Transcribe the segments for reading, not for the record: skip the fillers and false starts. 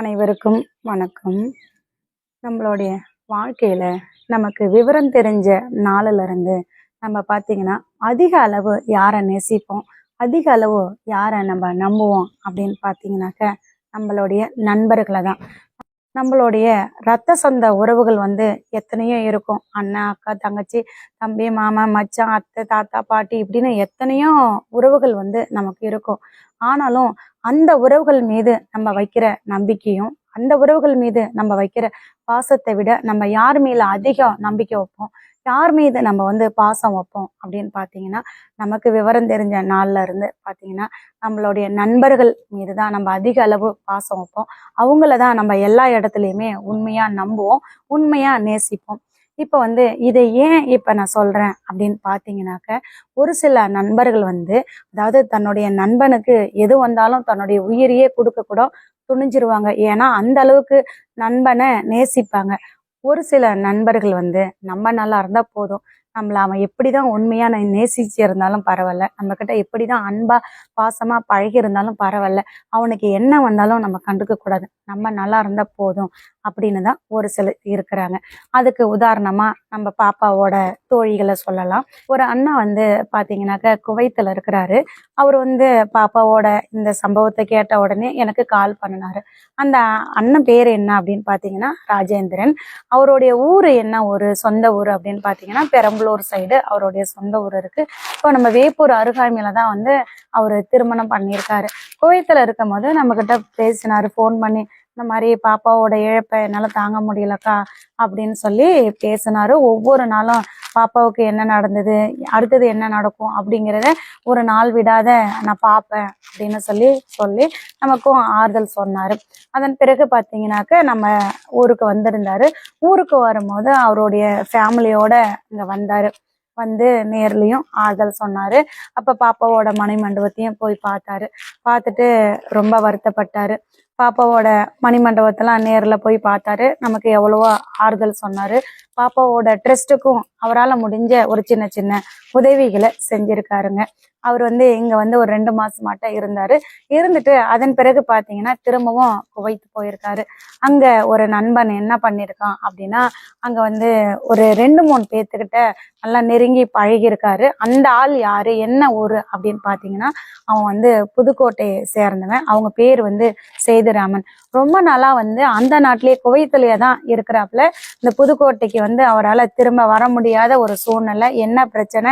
அனைவருக்கும் வணக்கம். நம்மளுடைய வாழ்க்கையில நமக்கு விவரம் தெரிஞ்ச நாளில இருந்து நம்ம பார்த்தீங்கன்னா அதிக அளவு யாரை நேசிப்போம், அதிக அளவு யாரை நம்ம நம்புவோம் அப்படின்னு பார்த்தீங்கன்னாக்க நம்மளுடைய நண்பர்களை தான். நம்மளுடைய ரத்த சொந்த உறவுகள் எத்தனையோ இருக்கும். அண்ணா, அக்கா, தங்கச்சி, தம்பி, மாமா, மச்சான், அத்தை, தாத்தா, பாட்டி இப்படின்னு எத்தனையோ உறவுகள் நமக்கு இருக்கும். ஆனாலும் அந்த உறவுகள் மீது நம்ம வைக்கிற நம்பிக்கையும், அந்த உறவுகள் மீது நம்ம வைக்கிற பாசத்தை விட நம்ம யார் மேல அதிகம் நம்பிக்கை வைப்போம், யார் மீது நம்ம பாசம் வைப்போம் அப்படின்னு பார்த்தீங்கன்னா, நமக்கு விவரம் தெரிஞ்ச நாள்ல இருந்து பார்த்தீங்கன்னா நம்மளுடைய நண்பர்கள் மீது தான் நம்ம அதிக அளவு பாசம் வைப்போம். அவங்கள தான் நம்ம எல்லா இடத்துலையுமே உண்மையா நம்புவோம், உண்மையா நேசிப்போம். இப்போ இதை ஏன் இப்போ நான் சொல்றேன் அப்படின்னு பார்த்தீங்கன்னாக்க, ஒரு சில நண்பர்கள் அதாவது தன்னுடைய நண்பனுக்கு எது வந்தாலும் தன்னுடைய உயிரையே கொடுக்க கூட துணிஞ்சிருவாங்க. ஏன்னா அந்த அளவுக்கு நண்பனை நேசிப்பாங்க. ஒரு சில நண்பர்கள் நம்ம நல்லா இருந்தா போதும், நம்மள அவன் எப்படிதான் உண்மையா நேசிச்சு இருந்தாலும் பரவாயில்ல, நம்ம கிட்ட எப்படிதான் அன்பா பாசமா பழகி இருந்தாலும் பரவாயில்ல, அவனுக்கு என்ன வந்தாலும் நம்ம கண்டுக்க கூடாது, நம்ம நல்லா இருந்தா போதும் அப்படின்னு தான் ஒரு சிலர் இருக்கிறாங்க. அதுக்கு உதாரணமா நம்ம பாப்பாவோட தோழிகளை சொல்லலாம். ஒரு அண்ணா பாத்தீங்கன்னாக்க குவைத்துல இருக்கிறாரு. அவர் பாப்பாவோட இந்த சம்பவத்தை கேட்ட உடனே எனக்கு கால் பண்ணினாரு. அந்த அண்ணன் பேர் என்ன அப்படின்னு பாத்தீங்கன்னா ராஜேந்திரன். அவருடைய ஊரு என்ன, ஒரு சொந்த ஊர் அப்படின்னு பாத்தீங்கன்னா பெரம்பலூர் சைடு அவருடைய சொந்த ஊர் இருக்கு. இப்போ நம்ம வேப்பூர் அருகாமையில தான் அவரு திருமணம் பண்ணியிருக்காரு. குவைத்துல இருக்கும் போது நம்ம கிட்ட பேசினாரு ஃபோன் பண்ணி. இந்த மாதிரி பாப்பாவோட இழப்பை என்னால் தாங்க முடியலக்கா அப்படின்னு சொல்லி பேசினாரு. ஒவ்வொரு நாளும் பாப்பாவுக்கு என்ன நடந்தது, அடுத்தது என்ன நடக்கும் அப்படிங்கிறத ஒரு நாள் விடாத நான் பார்ப்பேன் அப்படின்னு சொல்லி நமக்கும் ஆறுதல் சொன்னார். அதன் பிறகு பார்த்தீங்கன்னாக்க நம்ம ஊருக்கு வந்திருந்தாரு. ஊருக்கு வரும்போது அவருடைய ஃபேமிலியோட இங்கே வந்தார். நேர்லையும் ஆறுதல் சொன்னாரு. அப்ப பாப்பாவோட மணிமண்டபத்தையும் போய் பார்த்தாரு. பார்த்துட்டு ரொம்ப வருத்தப்பட்டாரு. பாப்பாவோட மணிமண்டபத்தெல்லாம் நேர்ல போய் பார்த்தாரு. நமக்கு எவ்வளவோ ஆறுதல் சொன்னாரு. பாப்பாவோட ட்ரஸ்ட்டுக்கும் அவரால் முடிஞ்ச ஒரு சின்ன சின்ன உதவிகளை செஞ்சிருக்காருங்க. அவர் இங்க ஒரு 2 மாசமாட்டம் இருந்தாரு. இருந்துட்டு அதன் பிறகு பார்த்தீங்கன்னா திரும்பவும் குவைத்து போயிருக்காரு. அங்க ஒரு நண்பன் என்ன பண்ணியிருக்கான் அப்படின்னா, அங்க ஒரு 2-3 பேர்த்துக்கிட்ட நல்லா நெருங்கி பழகியிருக்காரு. அந்த ஆள் யாரு, என்ன ஊரு அப்படின்னு பார்த்தீங்கன்னா, அவன் புதுக்கோட்டையை சேர்ந்தவன். அவங்க பேர் சேதுராமன். ரொம்ப நாளா அந்த நாட்டிலேயே குவைத்திலேயே தான் இருக்கிறாப்புல. இந்த புதுக்கோட்டைக்கு அவரால் திரும்ப வர முடியாத ஒரு சூழ்நிலை. என்ன பிரச்சனை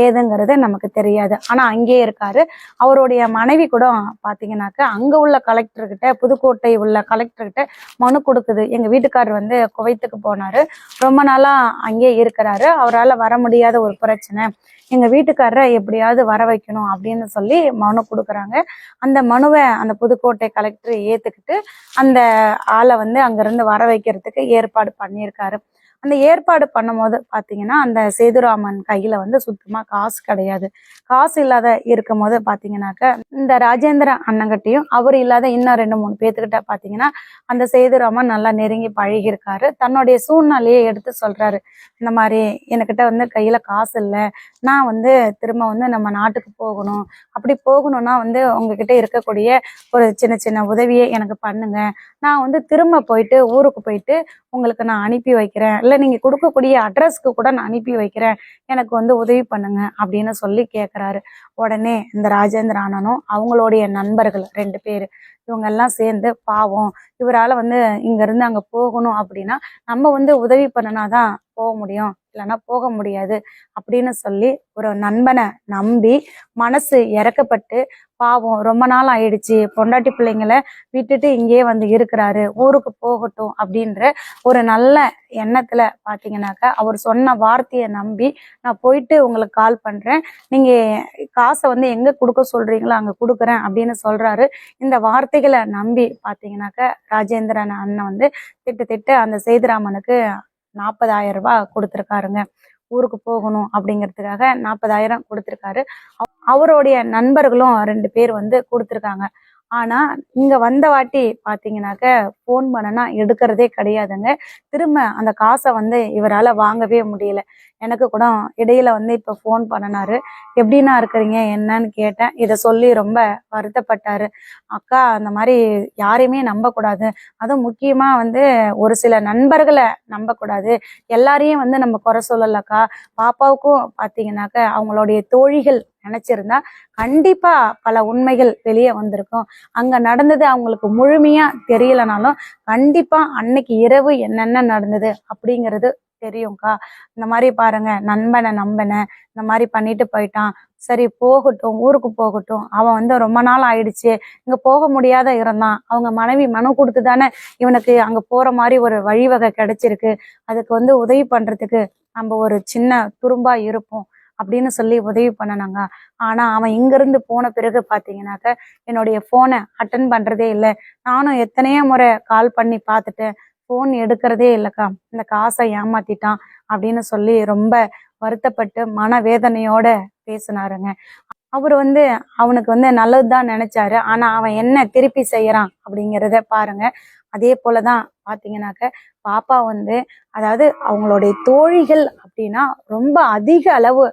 ஏதுங்கிறது நமக்கு தெரியாது. ஆனா அங்கேயே இருக்காரு. அவருடைய மனைவி கூட பாத்தீங்கன்னாக்க அங்க உள்ள கலெக்டர்கிட்ட, புதுக்கோட்டை உள்ள கலெக்டர்கிட்ட மனு கொடுக்குது. எங்க வீட்டுக்காரர் குவைத்துக்கு போனாரு, ரொம்ப நாளா அங்கேயே இருக்கிறாரு, அவரால் வர முடியாத ஒரு பிரச்சனை, எங்க வீட்டுக்காரரை எப்படியாவது வர வைக்கணும் அப்படின்னு சொல்லி மனு கொடுக்குறாங்க. அந்த மனுவை அந்த புதுக்கோட்டை கலெக்டர் ஏத்துக்கிட்டு அந்த ஆளை அங்கிருந்து வர வைக்கிறதுக்கு ஏற்பாடு பண்ணியிருக்காரு. அந்த ஏற்பாடு பண்ணும்போது பார்த்தீங்கன்னா அந்த சேதுராமன் கையில் சுத்தமாக காசு கிடையாது. காசு இல்லாத இருக்கும் போது பார்த்தீங்கன்னாக்க இந்த ராஜேந்திர அண்ணங்கிட்டையும் அவர் இல்லாத இன்னும் 2-3 பேர்த்துக்கிட்ட பார்த்தீங்கன்னா அந்த சேதுராமன் நல்லா நெருங்கி பழகியிருக்காரு. தன்னுடைய சூழ்நிலையை எடுத்து சொல்கிறாரு. இந்த மாதிரி என்கிட்ட கையில் காசு இல்லை, நான் திரும்ப நம்ம நாட்டுக்கு போகணும், அப்படி போகணும்னா உங்ககிட்ட இருக்கக்கூடிய ஒரு சின்ன சின்ன உதவியை எனக்கு பண்ணுங்க, நான் திரும்ப போயிட்டு ஊருக்கு போயிட்டு உங்களுக்கு நான் அனுப்பி வைக்கிறேன், இல்லை நீங்கள் கொடுக்கக்கூடிய அட்ரஸ்க்கு கூட நான் அனுப்பி வைக்கிறேன், எனக்கு உதவி பண்ணுங்க அப்படின்னு சொல்லி கேட்குறாரு. உடனே இந்த ராஜேந்திர அண்ணனும் அவங்களுடைய நண்பர்கள் 2 பேர் இவங்கெல்லாம் சேர்ந்து, பாவம் இவரால் இங்கேருந்து அங்கே போகணும் அப்படின்னா நம்ம உதவி பண்ணினாதான் போக முடியும், இல்லைன்னா போக முடியாது அப்படின்னு சொல்லி ஒரு நண்பனை நம்பி மனசு இறக்கப்பட்டு, பாவம் ரொம்ப நாள் ஆயிடுச்சு, பொண்டாட்டி பிள்ளைங்களை விட்டுட்டு இங்கேயே இருக்கிறாரு, ஊருக்கு போகட்டும் அப்படின்ற ஒரு நல்ல எண்ணத்துல பார்த்தீங்கன்னாக்கா அவர் சொன்ன வார்த்தையை நம்பி, நான் போயிட்டு உங்களுக்கு கால் பண்றேன், நீங்க காசை எங்க கொடுக்க சொல்றீங்களோ அங்க கொடுக்குறேன் அப்படின்னு சொல்றாரு. இந்த வார்த்தைகளை நம்பி பார்த்தீங்கன்னாக்கா ராஜேந்திரன் அண்ணன் திட்டு அந்த சேதுராமனுக்கு 40,000 ரூபாய் கொடுத்துருக்காருங்க. ஊருக்கு போகணும் அப்படிங்கிறதுக்காக 40,000 கொடுத்துருக்காரு. அவருடைய நண்பர்களும் 2 பேர் கொடுத்துருக்காங்க. ஆனா இங்க வந்த வாட்டி பாத்தீங்கன்னாக்க போன் பண்ணனா எடுக்கிறதே கிடையாதுங்க. திரும்ப அந்த காசை வந்து இவரால வாங்கவே முடியல. எனக்கு கூட இடையில வந்து இப்ப போன் பண்ணனாரு. எப்படின்னா இருக்கிறீங்க என்னன்னு கேட்டேன். இத சொல்லி ரொம்ப வருத்தப்பட்டாரு. அக்கா, அந்த மாதிரி யாரையுமே நம்ப கூடாது, அதுவும் முக்கியமா வந்து ஒரு சில நண்பர்களை நம்ப கூடாது, எல்லாரையும் வந்து நம்ம குறை சொல்லலக்கா. பாப்பாவுக்கும் பாத்தீங்கன்னாக்க அவங்களுடைய தோழிகள் நினைச்சிருந்தா கண்டிப்பா பல உண்மைகள் வெளியே வந்திருக்கும். அங்க நடந்தது அவங்களுக்கு முழுமையா தெரியலனாலும் கண்டிப்பா அன்னைக்கு இரவு என்னென்ன நடந்தது அப்படிங்கிறது தெரியும்க்கா. இந்த மாதிரி பாருங்க, நண்பனை நம்பின இந்த மாதிரி பண்ணிட்டு போயிட்டான். சரி போகட்டும், ஊருக்கு போகட்டும். அவன் வந்து ரொம்ப நாள் ஆயிடுச்சு, இங்க போக முடியாத இருந்தான். அவங்க மனைவி மனு கொடுத்து தானே இவனுக்கு அங்க போற மாதிரி ஒரு வழிவகை கிடைச்சிருக்கு. அதுக்கு வந்து உதவி பண்றதுக்கு நம்ம ஒரு சின்ன துரும்பா இருப்போம் அப்படின்னு சொல்லி உதவி பண்ணனாங்க. ஆனா அவன் இங்கிருந்து போன பிறகு பாத்தீங்கன்னாக்க என்னுடைய போனை அட்டன் பண்றதே இல்லை. நானும் எத்தனையோ முறை கால் பண்ணி பார்த்துட்டேன், போன் எடுக்கிறதே இல்லைக்கா. இந்த காசை ஏமாத்திட்டான் அப்படின்னு சொல்லி ரொம்ப வருத்தப்பட்டு மனவேதனையோட பேசினாருங்க. அவர் வந்து அவனுக்கு வந்து நல்லதுதான் நினைச்சாரு. ஆனா அவன் என்ன திருப்பி செய்யறான் அப்படிங்கிறத பாருங்க. அதே போலதான் பாத்தீங்கன்னாக்க பாப்பா வந்து, அதாவது அவங்களுடைய தோழிகள் அப்படின்னா ரொம்ப அதிக அளவு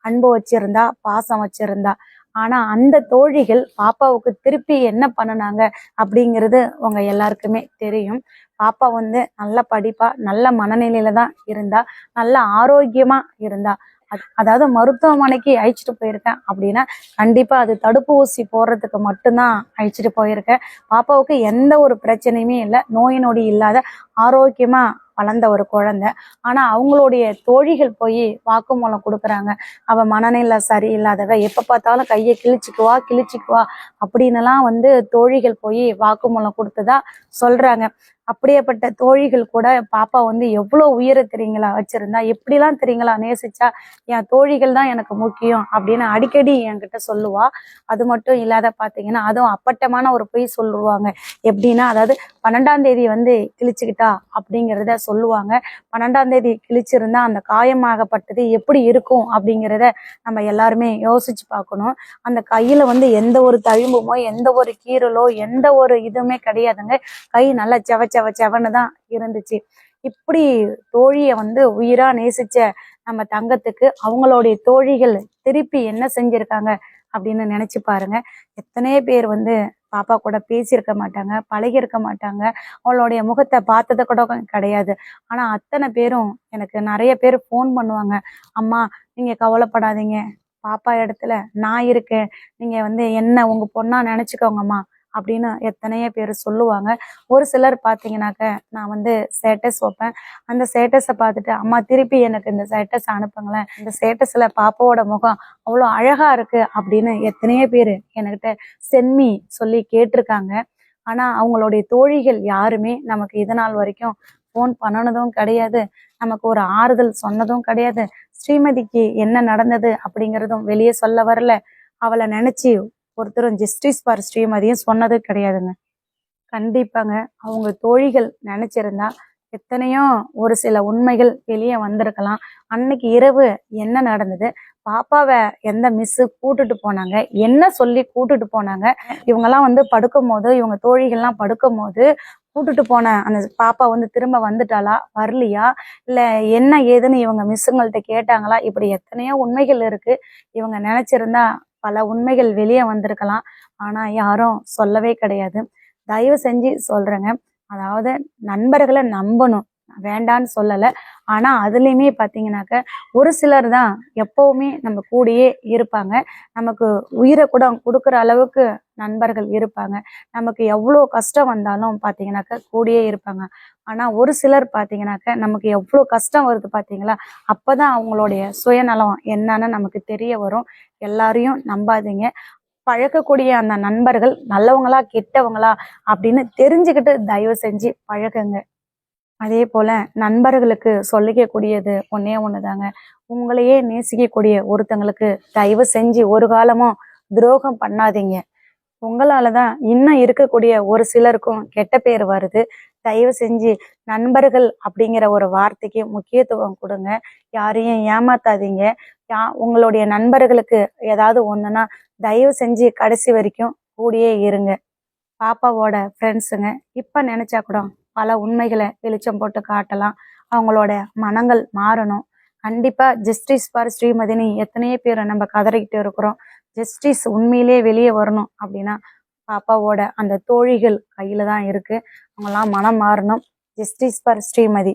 அன்பு வச்சிருந்தா, பாசம் வச்சிருந்தா. ஆனா அந்த தோழிகள் பாப்பாவுக்கு திருப்பி என்ன பண்ணுனாங்க அப்படிங்கிறது உங்க எல்லாருக்குமே தெரியும். பாப்பா வந்து நல்ல படிப்பா, நல்ல மனநிலையில தான் இருந்தா, நல்ல ஆரோக்கியமா இருந்தா. அதாவது மருத்துவமனைக்கு அழைச்சிட்டு போயிருக்கேன் அப்படின்னா கண்டிப்பா அது தடுப்பு ஊசி போடுறதுக்கு மட்டும்தான் அழைச்சிட்டு போயிருக்கேன். பாப்பாவுக்கு எந்த ஒரு பிரச்சனையுமே இல்லை, நோய் நொடி இல்லாத ஆரோக்கியமா வளர்ந்த ஒரு குழந்தை. ஆனா அவங்களுடைய தோழிகள் போய் வாக்குமூலம் கொடுக்குறாங்க, அவ மனநிலை சரியில்லாதவ, எப்ப பார்த்தாலும் கையை கிழிச்சுக்குவா கிழிச்சுக்குவா அப்படின்னு எல்லாம் வந்து தோழிகள் போய் வாக்குமூலம் கொடுத்ததா சொல்றாங்க. அப்படியேப்பட்ட தோழிகள் கூட பாப்பா வந்து எவ்வளவு உயிரை தெரியுங்களா வச்சிருந்தா, எப்படிலாம் தெரியுங்களா நேசிச்சா. என் தோழிகள் தான் எனக்கு முக்கியம் அப்படின்னு அடிக்கடி என்கிட்ட சொல்லுவா. அது மட்டும் இல்லாத பாத்தீங்கன்னா, அதுவும் அப்பட்டமான ஒரு பொய் சொல்லுவாங்க. எப்படின்னா, அதாவது 12ஆம் தேதி வந்து கிழிச்சுக்கிட்டா அப்படிங்கிறத சொல்லுவாங்க. 12ஆம் தேதி கிழிச்சிருந்தா அந்த காயமாகப்பட்டது எப்படி இருக்கும் அப்படிங்கிறத நம்ம எல்லாருமே யோசிச்சு பார்க்கணும். அந்த கையில வந்து எந்த ஒரு தழும்புமோ, எந்த ஒரு கீறலோ, எந்த ஒரு இதுவுமே கிடையாதுங்க. கை நல்லா செவன்னு தான் இருந்துச்சு. இப்படி தோழிய வந்து உயிரா நேசிச்ச நம்ம தங்கத்துக்கு அவங்களுடைய தோழிகள் திருப்பி என்ன செஞ்சிருக்காங்க அப்படின்னு நினைச்சு பாருங்க. எத்தனையோ பேர் வந்து பாப்பா கூட பேசியிருக்க மாட்டாங்க, பழகியிருக்க மாட்டாங்க, அவளுடைய முகத்தை பார்த்தது கூட கிடையாது. ஆனா அத்தனை பேரும் எனக்கு நிறைய பேர் ஃபோன் பண்ணுவாங்க, அம்மா நீங்க கவலைப்படாதீங்க, பாப்பா இடத்துல நான் இருக்கேன், நீங்க வந்து என்ன உங்க பொண்ணா நினைச்சுக்கோங்கம்மா அப்படின்னு எத்தனையோ பேர் சொல்லுவாங்க. ஒரு சிலர் பார்த்தீங்கன்னாக்க நான் வந்து ஸ்டேட்டஸ் வைப்பேன். அந்த ஸ்டேட்டஸை பார்த்துட்டு அம்மா திருப்பி எனக்கு இந்த ஸ்டேட்டஸ் அனுப்புங்களேன், இந்த ஸ்டேட்டஸ்ல பாப்பாவோட முகம் அவ்வளோ அழகா இருக்கு அப்படின்னு எத்தனையோ பேர் என்கிட்ட சென்மி சொல்லி கேட்டிருக்காங்க. ஆனா அவங்களுடைய தோழிகள் யாருமே நமக்கு இது நாள் வரைக்கும் ஃபோன் பண்ணனதும் கிடையாது, நமக்கு ஒரு ஆறுதல் சொன்னதும் கிடையாது. ஸ்ரீமதிக்கு என்ன நடந்தது அப்படிங்கிறதும் வெளியே சொல்ல வரல. அவளை நினைச்சு ஒருத்தரும் ஜஸ்டிஸ் ஃபார் ஸ்ரீமதியும் சொன்னது கிடையாதுங்க. கண்டிப்பாங்க. அவங்க தோழிகள் நினைச்சிருந்தா எத்தனையோ ஒரு சில உண்மைகள் வெளியே வந்திருக்கலாம். அன்னைக்கு இரவு என்ன நடந்தது, பாப்பாவை எந்த மிஸ்ஸு கூட்டுட்டு போனாங்க, என்ன சொல்லி கூட்டுட்டு போனாங்க, இவங்கெல்லாம் வந்து படுக்கும் போது, இவங்க தோழிகள்லாம் படுக்கும் போது கூட்டுட்டு போன அந்த பாப்பா வந்து திரும்ப வந்துட்டாளா வரலையா, இல்ல என்ன ஏதுன்னு இவங்க மிஸ்ஸுங்கள்ட்ட கேட்டாங்களா, இப்படி எத்தனையோ உண்மைகள் இருக்கு. இவங்க நினைச்சிருந்தா பல உண்மைகள் வெளியே வந்திருக்கலாம். ஆனா யாரும் சொல்லவே கிடையாது. தயவு செஞ்சு சொல்றேங்க, அதாவது நண்பர்களை நம்பணும், வேண்டான்னு சொல்லலை. ஆனா அதுலயுமே பாத்தீங்கன்னாக்க ஒரு சிலர் தான் எப்பவுமே நம்ம கூடயே இருப்பாங்க. நமக்கு உயிரை கூட கொடுக்குற அளவுக்கு நண்பர்கள் இருப்பாங்க. நமக்கு எவ்வளோ கஷ்டம் வந்தாலும் பாத்தீங்கன்னாக்க கூடயே இருப்பாங்க. ஆனா ஒரு சிலர் பாத்தீங்கன்னாக்க நமக்கு எவ்வளோ கஷ்டம் வருது பாத்தீங்களா, அப்பதான் அவங்களுடைய சுயநலம் என்னன்னு நமக்கு தெரிய வரும். எல்லாரையும் நம்பாதீங்க. பழக்கக்கூடிய அந்த நண்பர்கள் நல்லவங்களா கெட்டவங்களா அப்படின்னு தெரிஞ்சுக்கிட்டு தயவு செஞ்சு பழகுங்க. அதே போல நண்பர்களுக்கு சொல்லிக்கக்கூடியது ஒன்னே ஒண்ணுதாங்க, உங்களையே நேசிக்கக்கூடிய ஒருத்தங்களுக்கு தயவு செஞ்சு ஒரு காலமும் துரோகம் பண்ணாதீங்க. உங்களாலதான் இன்னும் இருக்கக்கூடிய ஒரு சிலருக்கும் கெட்ட பேர் வருது. தயவு செஞ்சு நண்பர்கள் அப்படிங்கிற ஒரு வார்த்தைக்கு முக்கியத்துவம் கொடுங்க. யாரையும் ஏமாத்தாதீங்க. உங்களுடைய நண்பர்களுக்கு ஏதாவது ஒண்ணுன்னா தயவு செஞ்சு கடைசி வரைக்கும் கூடயே இருங்க. பாப்பாவோட ஃப்ரெண்ட்ஸுங்க இப்போ நினைச்சா கூட பல உண்மைகளை வெளிச்சம் போட்டு காட்டலாம். அவங்களோட மனங்கள் மாறணும். கண்டிப்பா ஜஸ்டிஸ் ஃபார் ஸ்ரீமதினி எத்தனையோ பேர் நம்ம கதறிக்கிட்டு இருக்கிறோம். ஜஸ்டிஸ் உண்மையிலே வெளியே வரணும் அப்படின்னா பாப்பாவோட அந்த தோழிகள் கையில தான் இருக்கு. அவங்கெல்லாம் மனம் மாறணும். Justice for Srimathi.